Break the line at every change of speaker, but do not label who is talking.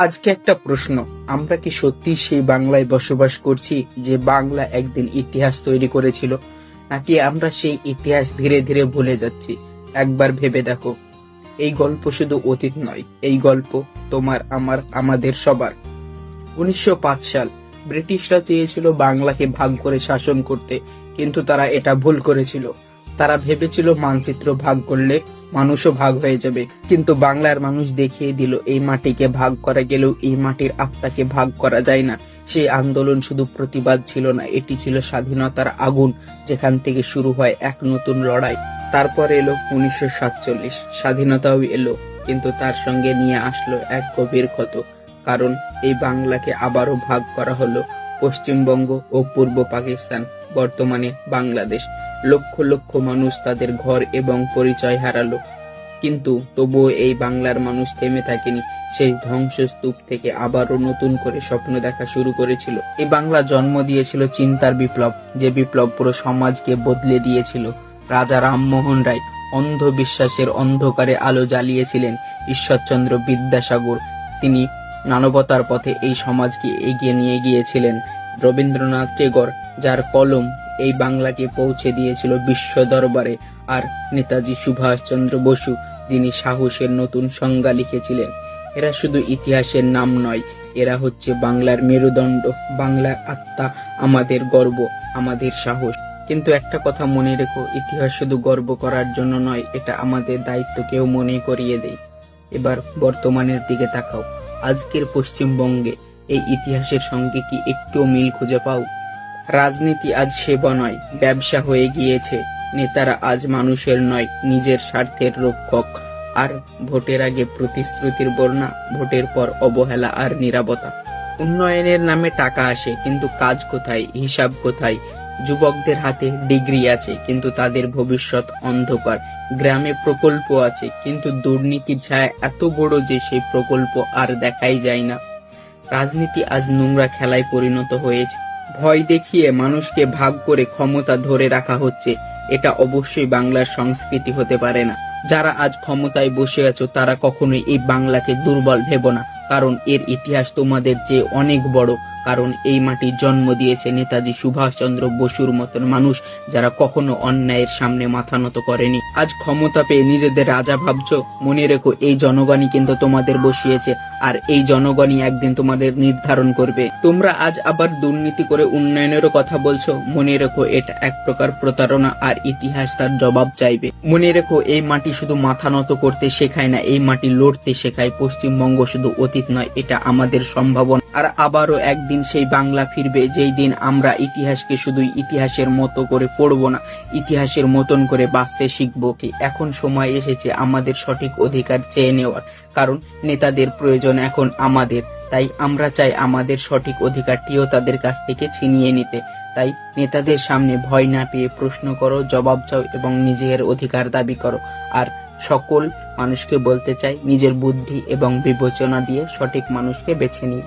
আজকে একটা প্রশ্ন, আমরা কি সত্যি সেই বাংলায় বসবাস করছি যে বাংলা একদিন ইতিহাস তৈরি করেছিল, নাকি আমরা সেই ইতিহাস ধীরে ধীরে ভুলে যাচ্ছি? একবার ভেবে দেখো, এই গল্প শুধু অতীত নয়, এই গল্প তোমার, আমার, আমাদের সবার। 1905 সাল ব্রিটিশরা চেয়েছিল বাংলাকে ভাগ করে শাসন করতে, কিন্তু তারা এটা ভুল করেছিল। তারা ভেবেছিল মানচিত্র ভাগ করলে মানুষও ভাগ হয়ে যাবে, কিন্তু বাংলার মানুষ দেখিয়ে দিল এই মাটিকে ভাগ করা গেলেও এই মাটির আত্মাকে ভাগ করা যায় না। সেই আন্দোলন শুধু প্রতিবাদ ছিল না, এটি ছিল স্বাধীনতার আগুন, যেখান থেকে শুরু হয় এক নতুন লড়াই। তারপর এলো 1947, স্বাধীনতাও এলো, কিন্তু তার সঙ্গে নিয়ে আসলো এক গভীর ক্ষত। কারণ এই বাংলাকে আবারও ভাগ করা হলো, পশ্চিমবঙ্গ ও পূর্ব পাকিস্তান, বর্তমানে বাংলাদেশ। লক্ষ লক্ষ মানুষ তাদের ঘর এবং পরিচয় হারালো, কিন্তু তবুও এই বাংলার মানুষ থেমে থাকেনি। সেই ধ্বংসস্তূপ থেকে আবারও নতুন করে স্বপ্ন দেখা শুরু করেছিল। এই বাংলা জন্ম দিয়েছিল চিন্তার বিপ্লব, যে বিপ্লব পুরো সমাজকে বদলে দিয়েছিল। রাজা রামমোহন রায় অন্ধবিশ্বাসের অন্ধকারে আলো জ্বালিয়েছিলেন। ঈশ্বরচন্দ্র বিদ্যাসাগর, তিনি মানবতার পথে এই সমাজকে এগিয়ে নিয়ে গিয়েছিলেন। রবীন্দ্রনাথ টেগর, যার কলম এই বাংলাকে পৌঁছে দিয়েছিল বিশ্ব দরবারে। আর নেতাজি সুভাষচন্দ্র বসু, যিনি সাহসের নতুন সংজ্ঞা লিখেছিলেন। এরা শুধু ইতিহাসের নাম নয়, এরা হচ্ছে বাংলার মেরুদণ্ড, বাংলার আত্মা, আমাদের গর্ব, আমাদের সাহস। কিন্তু একটা কথা মনে রেখো, ইতিহাস শুধু গর্ব করার জন্য নয়, এটা আমাদের দায়িত্বকেও মনে করিয়ে দেয়। এবার বর্তমানের দিকে তাকাও। আজকের পশ্চিমবঙ্গে এই ইতিহাসের সঙ্গে কি একটুও মিল খুঁজে পাও? রাজনীতি আজ সেবা নয়, ব্যবসা হয়ে গিয়েছে। নেতারা আজ মানুষের নয়, নিজের স্বার্থের রক্ষক। আর ভোটের আগে প্রতিশ্রুতির বন্যা, ভোটের পর অবহেলা আর নীরবতা। উন্নয়নের নামে টাকা আসে, কিন্তু কাজ কোথায়, হিসাব কোথায়? যুবকদের হাতে ডিগ্রি আছে, কিন্তু তাদের ভবিষ্যৎ অন্ধকার। গ্রামে প্রকল্প আছে, কিন্তু দুর্নীতির ছায়া এত বড় যে সেই প্রকল্প আর দেখাই যায় না। রাজনীতি আজ নোংরা খেলায় পরিণত হয়েছে। ভয় দেখিয়ে মানুষকে ভাগ করে ক্ষমতা ধরে রাখা হচ্ছে। এটা অবশ্যই বাংলার সংস্কৃতি হতে পারে না। যারা আজ ক্ষমতায় বসে আছো, তারা কখনোই এই বাংলাকে দুর্বল ভেবো না, কারণ এর ইতিহাস তোমাদের চেয়ে অনেক বড়। কারণ এই মাটি জন্ম দিয়েছে নেতাজি সুভাষচন্দ্র বসুর মতন মানুষ, যারা কখনো অন্যায়ের সামনে মাথা নত করেনি। আজ ক্ষমতা পেয়ে নিজেদের রাজা ভাবছো? মনে রেখো, এই জনগণই কিন্তু তোমাদের বসিয়েছে, আর এই জনগণই একদিন তোমাদের নির্ধারণ করবে। তোমরা আজ আবার দুর্নীতি করে উন্নয়নেরও কথা বলছো, মনে রেখো এটা এক প্রকার প্রতারণা, আর ইতিহাস তার জবাব চাইবে। মনে রেখো, এই মাটি শুধু মাথা নত করতে শেখায় না, এই মাটি লড়তে শেখায়। পশ্চিমবঙ্গ শুধু অতীত নয়, এটা আমাদের সম্ভাবনা। আর আবারও একদিন সেই বাংলা ফিরবে, যেই দিন আমরা ইতিহাসকে শুধু ইতিহাসের মতো করে পড়বো না, ইতিহাসের মতন করে বাঁচতে শিখবো। এখন সময় এসেছে আমাদের সঠিক অধিকার চেয়ে নেওয়ার, কারণ নেতাদের প্রয়োজন এখন আমাদের। তাই আমরা চাই আমাদের সঠিক অধিকারটিও তাদের কাছ থেকে ছিনিয়ে নিতে। তাই নেতাদের সামনে ভয় না পেয়ে প্রশ্ন করো, জবাব চাও এবং নিজের অধিকার দাবি করো। আর সকল মানুষকে বলতে চাই, নিজের বুদ্ধি এবং বিবেচনা দিয়ে সঠিক মানুষকে বেছে নিন।